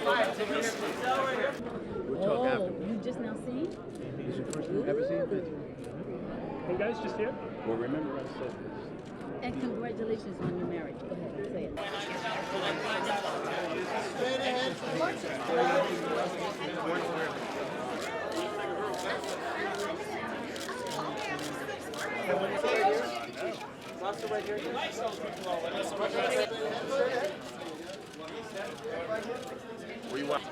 We'll talk after. You just now seen? This is your first time ever seen it? Hey guys, just here. Well, remember I said this. And congratulations on your marriage. Go ahead, say it. Where you want?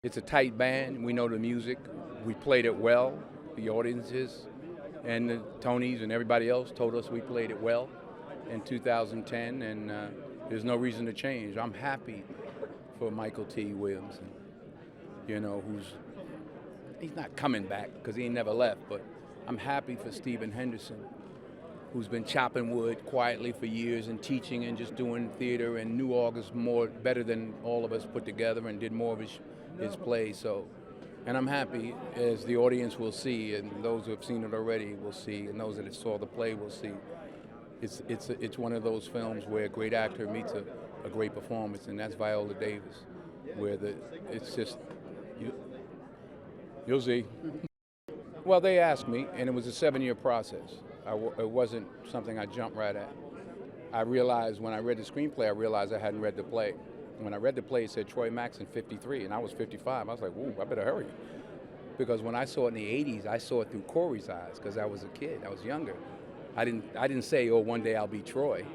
It's a tight band. We know the music. We played it well. The audiences and the Tonys and everybody else told us we played it well in 2010, and there's no reason to change. I'm happy for Mykelti Williamson, he's not coming back because he ain't never left, but I'm happy for Stephen Henderson, who's been chopping wood quietly for years and teaching and just doing theater and knew August better than all of us put together and did more of his play. So, and I'm happy, as the audience will see, and those who have seen it already will see, and those that saw the play will see. It's one of those films where a great actor meets a great performance, and that's Viola Davis, where it's just you'll see. Well, they asked me, and it was a 7-year process. It wasn't something I jumped right at. I realized when I read the screenplay, I hadn't read the play. When I read the play, it said Troy Maxon 53, and I was 55. I was like, "Ooh, I better hurry," because when I saw it in the '80s, I saw it through Corey's eyes because I was a kid. I was younger. I didn't say, "Oh, one day I'll be Troy,"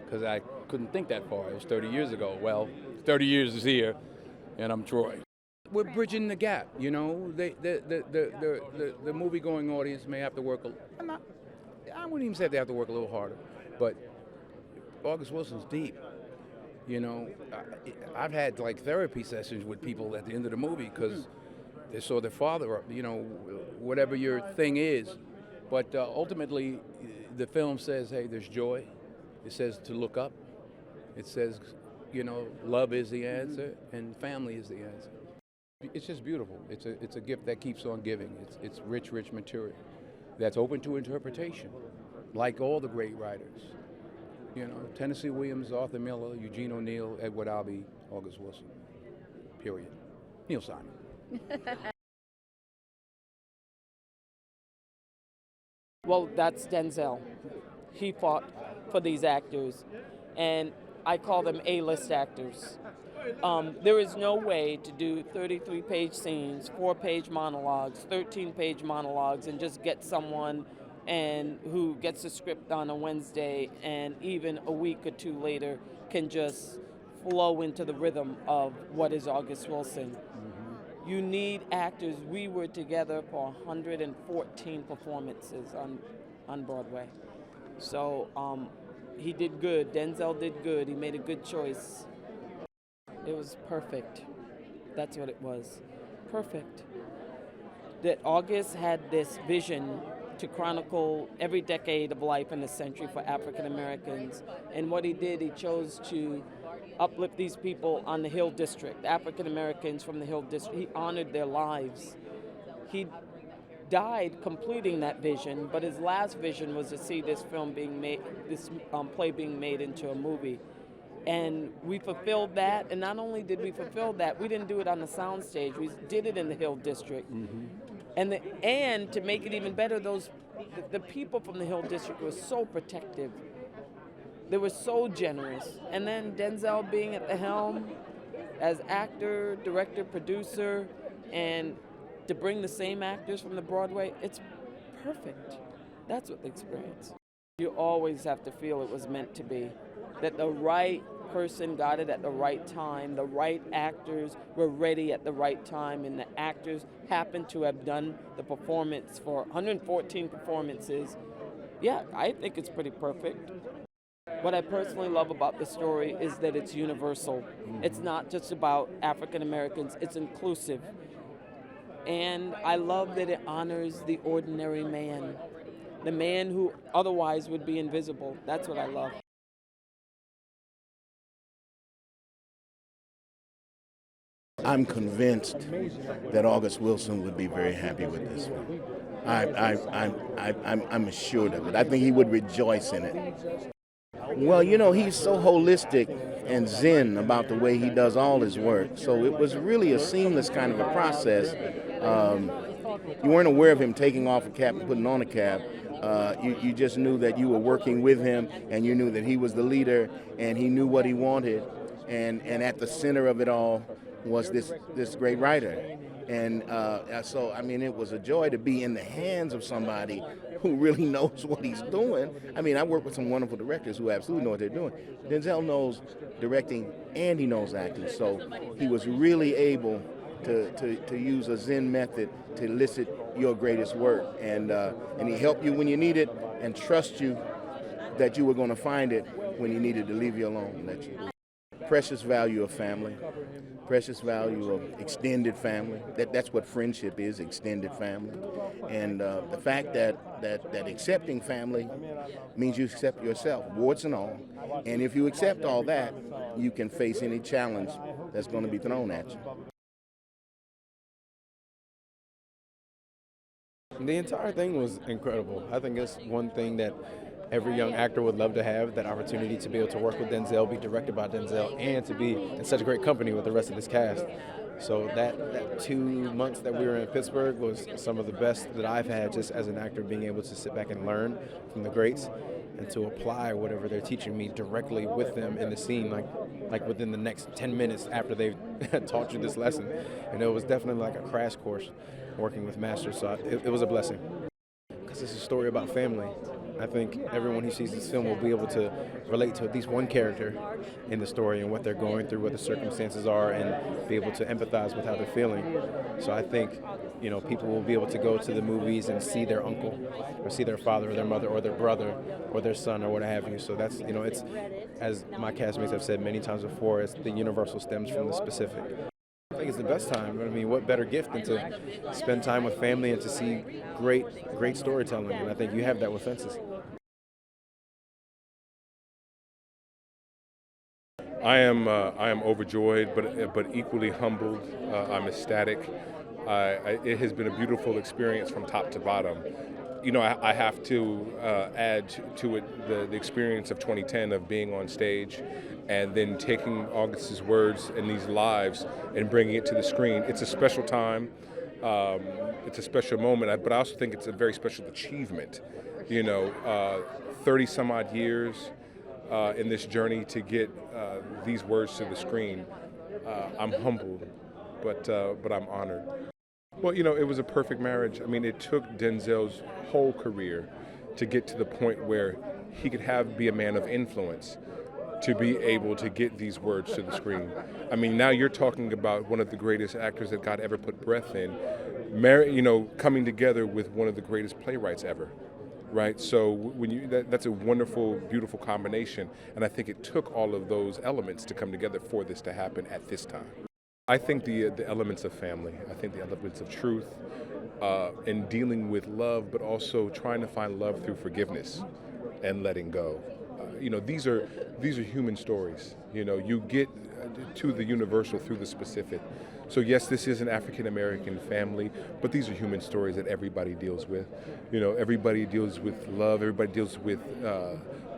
because I couldn't think that far. It was 30 years ago. Well, 30 years is here, and I'm Troy. We're bridging the gap. The movie-going audience may have to work. I wouldn't even say they have to work a little harder, but August Wilson's deep. I've had like therapy sessions with people at the end of the movie because they saw their father, whatever your thing is. But ultimately, the film says, hey, there's joy. It says to look up. It says, love is the answer and family is the answer. It's just beautiful. It's a gift that keeps on giving. It's rich material that's open to interpretation, like all the great writers. Tennessee Williams, Arthur Miller, Eugene O'Neill, Edward Albee, August Wilson. Period. Neil Simon. Well, that's Denzel. He fought for these actors, and I call them A-list actors. There is no way to do 33-page scenes, 4-page monologues, 13-page monologues, and just get someone who gets a script on a Wednesday and even a week or two later can just flow into the rhythm of what is August Wilson. Mm-hmm. You need actors. We were together for 114 performances on Broadway. So he did good. Denzel did good. He made a good choice. It was perfect. That's what it was. Perfect. That August had this vision to chronicle every decade of life in the century for African Americans. And what he did, he chose to uplift these people on the Hill District, African Americans from the Hill District. He honored their lives. He died completing that vision, but his last vision was to see this film being made, this play being made into a movie. And we fulfilled that, and not only did we fulfill that, we didn't do it on the soundstage, we did it in the Hill District. Mm-hmm. And to make it even better, the people from the Hill District were so protective. They were so generous. And then Denzel being at the helm as actor, director, producer, and to bring the same actors from the Broadway, it's perfect. That's what the experience. You always have to feel it was meant to be, that the right person got it at the right time. The right actors were ready at the right time, and the actors happened to have done the performance for 114 performances. Yeah, I think it's pretty perfect. What I personally love about the story is that it's universal. It's not just about African Americans, it's inclusive. And I love that it honors the ordinary man, the man who otherwise would be invisible. That's what I love. I'm convinced that August Wilson would be very happy with this one. I'm assured of it. I think he would rejoice in it. Well, you know, he's so holistic and zen about the way he does all his work. So it was really a seamless kind of a process. You weren't aware of him taking off a cap and putting on a cap. You just knew that you were working with him, and you knew that he was the leader, and he knew what he wanted. And at the center of it all was this great writer. And so, I mean, it was a joy to be in the hands of somebody who really knows what he's doing. I mean, I work with some wonderful directors who absolutely know what they're doing. Denzel knows directing and he knows acting. So he was really able to use a Zen method to elicit your greatest work. And he helped you when you need it and trust you that you were going to find it when you needed to leave you alone and let you do it. Precious value of family, precious value of extended family. That's what friendship is, extended family. And the fact that accepting family means you accept yourself, warts and all. And if you accept all that, you can face any challenge that's going to be thrown at you. The entire thing was incredible. I think it's one thing that every young actor would love to have, that opportunity to be able to work with Denzel, be directed by Denzel, and to be in such a great company with the rest of this cast. So that 2 months that we were in Pittsburgh was some of the best that I've had just as an actor, being able to sit back and learn from the greats and to apply whatever they're teaching me directly with them in the scene, like within the next 10 minutes after they've taught you this lesson. And it was definitely like a crash course working with masters, so it was a blessing. Because it's a story about family. I think everyone who sees this film will be able to relate to at least one character in the story and what they're going through, what the circumstances are, and be able to empathize with how they're feeling. So I think, you know, people will be able to go to the movies and see their uncle or see their father or their mother or their brother or their son or what have you. So that's, you know, it's, as my castmates have said many times before, it's the universal stems from the specific. I think it's the best time. I mean, what better gift than to spend time with family and to see great storytelling, and I think you have that with Fences. I am overjoyed, but equally humbled. I'm ecstatic. It has been a beautiful experience from top to bottom. You know, I have to add to it the experience of 2010 of being on stage and then taking August's words and these lives and bringing it to the screen. It's a special time. It's a special moment, but I also think it's a very special achievement. You know, 30 some odd years in this journey to get these words to the screen. I'm humbled, but I'm honored. Well, you know, it was a perfect marriage. I mean, it took Denzel's whole career to get to the point where he could be a man of influence, to be able to get these words to the screen. I mean, now you're talking about one of the greatest actors that God ever put breath in, coming together with one of the greatest playwrights ever, right? So when that's a wonderful, beautiful combination, and I think it took all of those elements to come together for this to happen at this time. I think the elements of family, I think the elements of truth, and dealing with love, but also trying to find love through forgiveness and letting go. These are human stories. You know, you get to the universal through the specific. So yes, this is an African American family, but these are human stories that everybody deals with. You know, everybody deals with love. Everybody deals with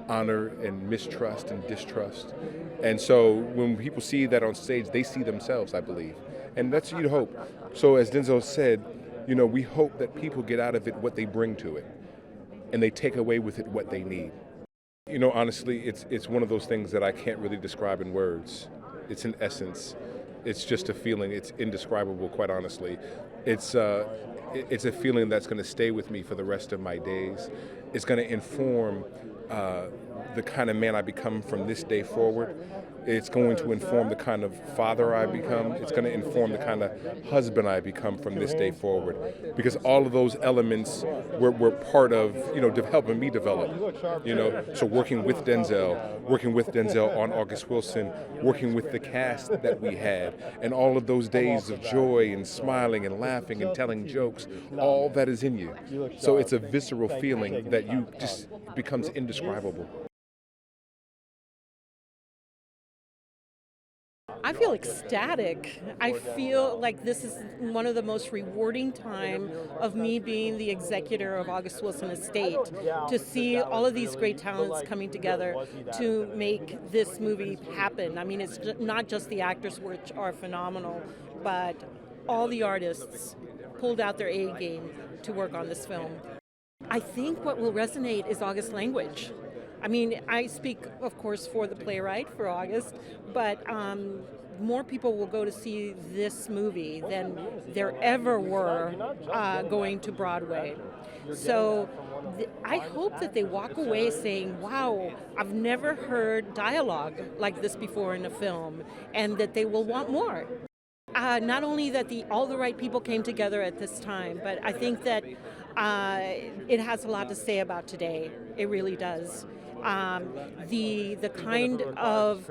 honor and mistrust and distrust. And so when people see that on stage, they see themselves, I believe. And that's what you hope. So as Denzel said, you know, we hope that people get out of it what they bring to it, and they take away with it what they need. You know, honestly, it's one of those things that I can't really describe in words. It's an essence. It's just a feeling. It's indescribable, quite honestly. It's a feeling that's going to stay with me for the rest of my days. It's going to inform the kind of man I become from this day forward. It's going to inform the kind of father I become. It's going to inform the kind of husband I become from this day forward. Because all of those elements were part of, helping me develop. So working with Denzel on August Wilson, working with the cast that we had, and all of those days of joy and smiling and laughing and telling jokes, all that is in you. So it's a visceral feeling that you just becomes indescribable. I feel ecstatic. I feel like this is one of the most rewarding time of me being the executor of August Wilson Estate, to see all of these great talents coming together to make this movie happen. I mean, it's not just the actors, which are phenomenal, but all the artists pulled out their A game to work on this film. I think what will resonate is August language. I mean, I speak, of course, for the playwright, for August, but more people will go to see this movie than there ever were going to Broadway. So I hope that they walk away saying, wow, I've never heard dialogue like this before in a film, and that they will want more. Not only that all the right people came together at this time, but I think that it has a lot to say about today. It really does. The kind of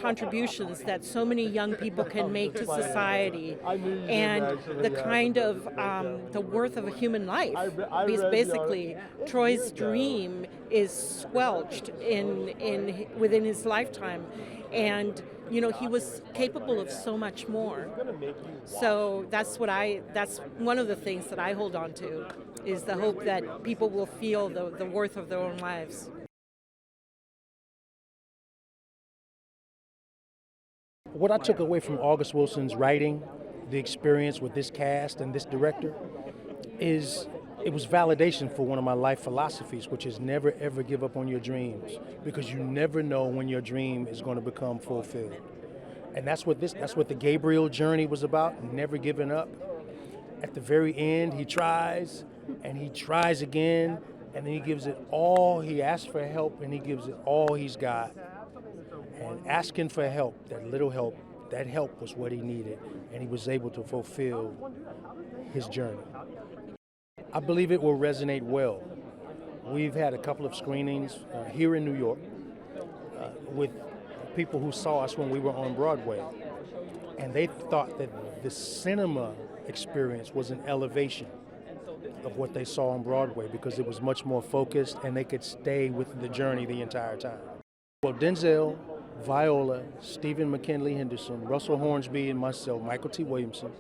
contributions that so many young people can make to society, and the kind of the worth of a human life. Because basically, Troy's dream is squelched within his lifetime, and he was capable of so much more. So that's one of the things that I hold on to, is the hope that people will feel the worth of their own lives. What I took away from August Wilson's writing, the experience with this cast and this director, is it was validation for one of my life philosophies, which is never ever give up on your dreams, because you never know when your dream is going to become fulfilled. And that's what the Gabriel journey was about, never giving up. At the very end, he tries, and he tries again, and then he gives it all. He asks for help, and he gives it all he's got. And asking for help, that little help, that help was what he needed, and he was able to fulfill his journey. I believe it will resonate well. We've had a couple of screenings here in New York with people who saw us when we were on Broadway, and they thought that the cinema experience was an elevation of what they saw on Broadway, because it was much more focused and they could stay with the journey the entire time. Well, Denzel, Viola, Stephen McKinley Henderson, Russell Hornsby, and myself, Mykelti Williamson,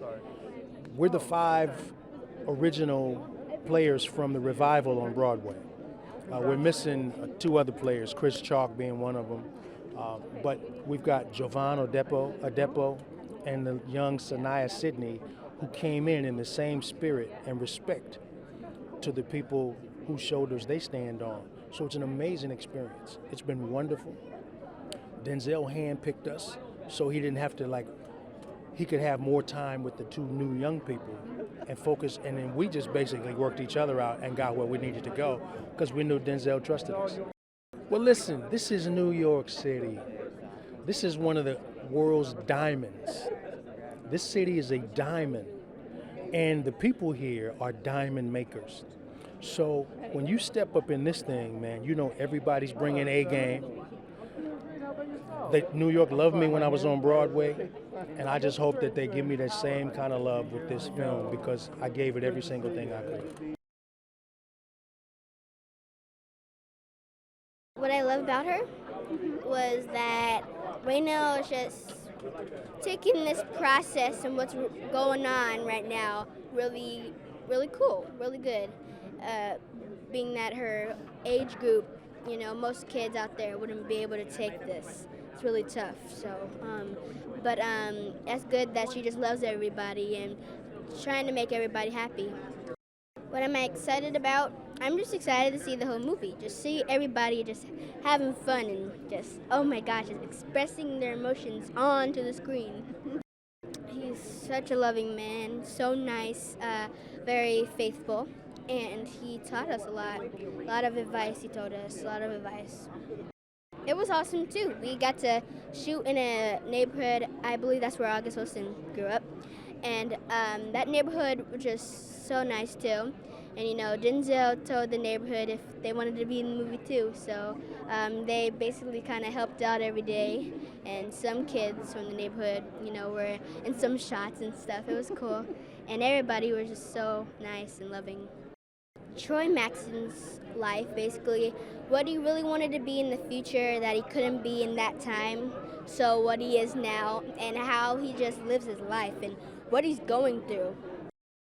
we're the 5 original players from the revival on Broadway. We're missing 2 other players, Chris Chalk being one of them, but we've got Jovan Adepo, and the young Saniyya Sidney, who came in the same spirit and respect to the people whose shoulders they stand on. So it's an amazing experience. It's been wonderful. Denzel handpicked us, so he didn't have to he could have more time with the 2 new young people and focus, and then we just basically worked each other out and got where we needed to go, because we knew Denzel trusted us. Well, listen, this is New York City. This is one of the world's diamonds. This city is a diamond, and the people here are diamond makers. So when you step up in this thing, man, everybody's bringing A game. New York loved me when I was on Broadway, and I just hope that they give me that same kind of love with this film, because I gave it every single thing I could. What I love about her was that right now it's just taking this process and what's going on right now really, really cool, really good. Being that her age group, most kids out there wouldn't be able to take this. It's really tough. So, but that's good that she just loves everybody and trying to make everybody happy. What am I excited about? I'm just excited to see the whole movie. Just see everybody just having fun and just, oh my gosh, just expressing their emotions onto the screen. He's such a loving man, so nice, very faithful. and he taught us a lot of advice. He told us a lot of advice. It was awesome too. We got to shoot in a neighborhood. I believe that's where August Wilson grew up, and that neighborhood was just so nice too. And Denzel told the neighborhood if they wanted to be in the movie too. So they basically kind of helped out every day. And some kids from the neighborhood, were in some shots and stuff. It was cool, and everybody was just so nice and loving. Troy Maxon's life, basically, what he really wanted to be in the future that he couldn't be in that time, so what he is now, and how he just lives his life and what he's going through.